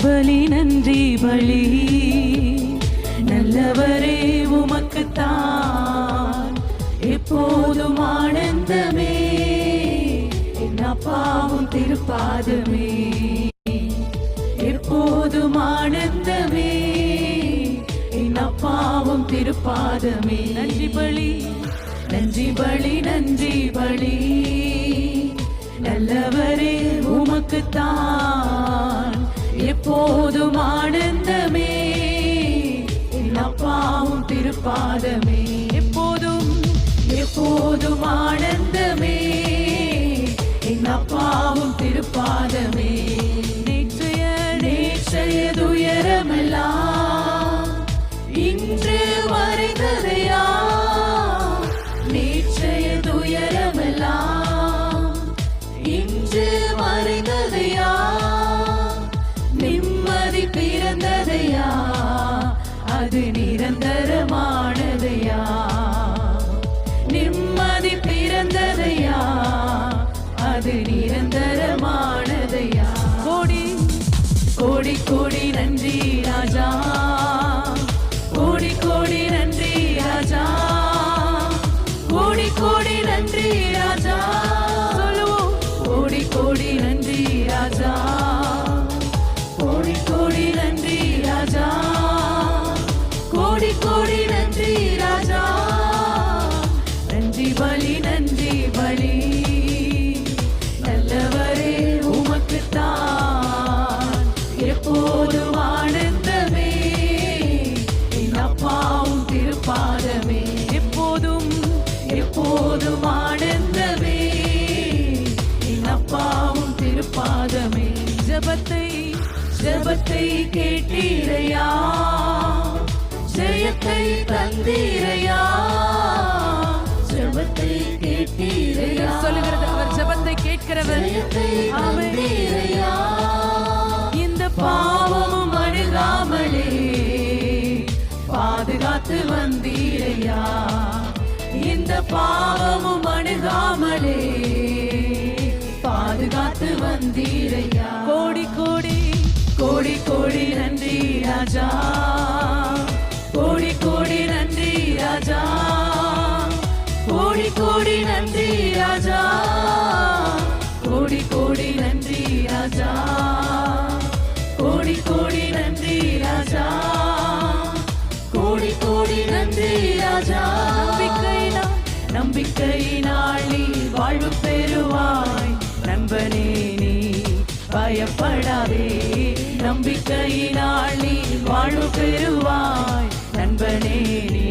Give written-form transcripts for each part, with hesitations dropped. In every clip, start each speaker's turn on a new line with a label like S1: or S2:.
S1: பலி நன்றி பலி நல்லவரே உமக்குத்தான் எப்போதும் ஆனந்தமே என் அப்பாவும் திருப்பாதமே எப்போதும் ஆனந்தமே என் அப்பாவும் திருப்பாதமே நன்றி பலி நன்றி பலி நன்றி பலி நல்லவரே உமக்குத்தான் எப்போதும் ஆனந்தமே என் அப்பாவும் திருப்பாதமே எப்போதும் எப்போதும் ஆனந்தமே என் அப்பாவும் திருப்பாதமே நேற்றைய துயரமெல்லாம் இன்று மறைந்ததையா நேற்றைய துயரமெல்லாம் இன்று மறைந்ததையா நிம்மதி பிறந்ததையா அது நிரந்தரமானதையா நிம்மதி பிறந்ததையா அது நிரந்தரமானதையா கோடி கோடி கோடி நன்றி ராஜா கோடி கோடி நன்றி ராஜா கோடி கோடி நன்றி ராஜா சொல்லுவோம் கோடி கோடி நன்றி ராஜா கோடி கோடி நன்றி ராஜா கோடி கோடி நன்றி ராஜா நன்றி பலி நன்றி பலி நல்லவரே உமக்குத்தான் எப்போதும் ஆனந்தமே என் அப்பாவும் திருப்பாதமே எப்போதும் எப்போதும் ஆனந்தமே என் அப்பாவும் திருப்பாதமே ஜபத்தை ஜபத்தை கேட்டீரையா ஜெயத்தை தந்தீரையா ஜபத்தை கேட்டீரையா சொல்லுகிறது அவர் ஜபத்தை கேட்கிறவர் தந்தீரையா இந்த பாவமும் அணுகாமலே பாதுகாத்து வந்தீரையா இந்த பாவமும் அணுகாமலே பாதுகாத்து வந்தீரையா கோடி கோடி கோடி கோடி நன்றி ராஜா கோடி கோடி நன்றி ராஜா கோடி கோடி நன்றி ராஜா கோடி கோடி நன்றி ராஜா கோடி கோடி நன்றி ராஜா கோடி கோடி நன்றி ராஜா நம்பிக்கையினால் நீ வாழ்வு பெறுவாய் நண்பனே நீ பயப்படாதே நம்பிக்கையினால் நீ வாழ்வு பெறுவாய் நண்பனே நீ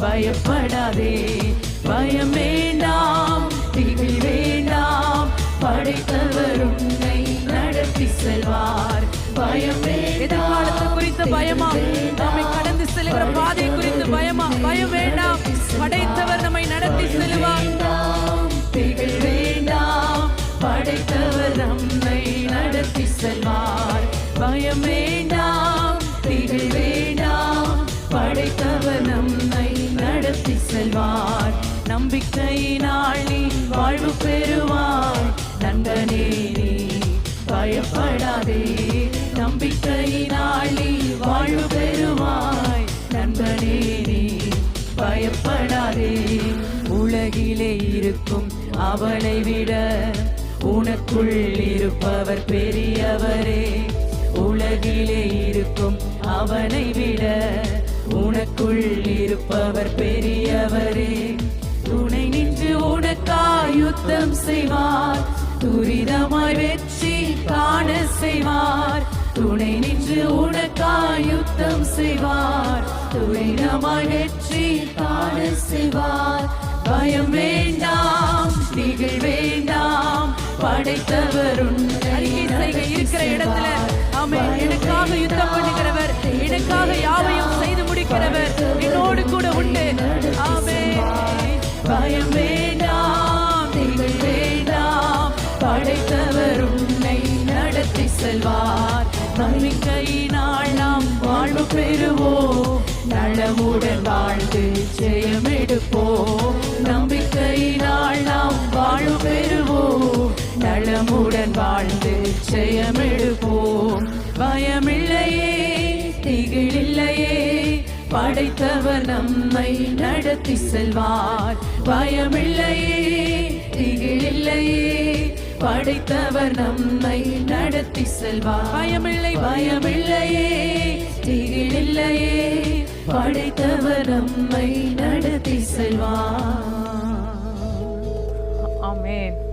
S1: பயப்படாதே பயம் வேண்டாம் திகில் வேண்டாம் படைத்தவர் உன்னை நடத்தி செல்வார் பயம் எதிர்காலத்தை குறித்த பயமா நம்மை கடந்து செல்கிற பாதை குறித்து பயமா பயம் வேண்டாம் படைத்தவர் நம்மை நடத்தி செல்வார் திகில் வேண்டாம் படைத்தவர் நம்மை நடத்தி செல்வார் பயம் வேண்டாம் திகில் வேண்டாம் படைத்தவர் நம்மை நடத்தி செல்வார் நம்பிக்கையினால் நீ வாழ்வு பெறுவாய் நண்பனே நீ பயப்படாதே நம்பிக்கையினால் நீ வாழ்வு பெறுவாய் நண்பனே நீ பயப்படாதே உலகிலே இருக்கும் அவனை விட உனக்குள் இருப்பவர் பெரியவரே உலகிலே இருக்கும் அவனை விட உனக்குள் இருப்பவர் பெரியவரே துணை நின்று உனக்காய் யுத்தம் செய்வார் துரிதமாய் வெற்றி காண செய்வார் துணை நின்று உனக்காய் யுத்தம் செய்வார் துரிதமாய் வெற்றி காண செய்வார் பயம் வேண்டாம் திகில் வேண்டாம் படைத்தவர் இருக்கிற இடத்துல ஆமென் எனக்காக யுத்தம் பண்ணுகிறவர் எனக்காக யாவையும் செய்து முடிக்கிறவர் என்னோடு கூட உண்டு ஆமென் பயம் வேண்டாம் திகில் வேண்டாம் படைத்தவர் உன்னை நடத்தி செல்வார் நம்பிக்கையினால் நாம் வாழ்வு பெறுவோம் நலமுடன் வாழ்ந்து ஜெயம் எடுப்போம் நம்பிக்கையினால் நாம் வாழ்வு பெறுவோம் நலமுடன் வாழ்ந்து ஜெயம் எடுப்போம் பயம் படைத்தவர் நம்மை நடத்தி செல்வார். பயமில்லையே, திகிலில்லையே, படைத்தவர் நம்மை நடத்தி செல்வார். பயமில்லை, பயமில்லையே, திகிலில்லையே, படைத்தவர் நம்மை நடத்தி செல்வார்.
S2: ஆமென்.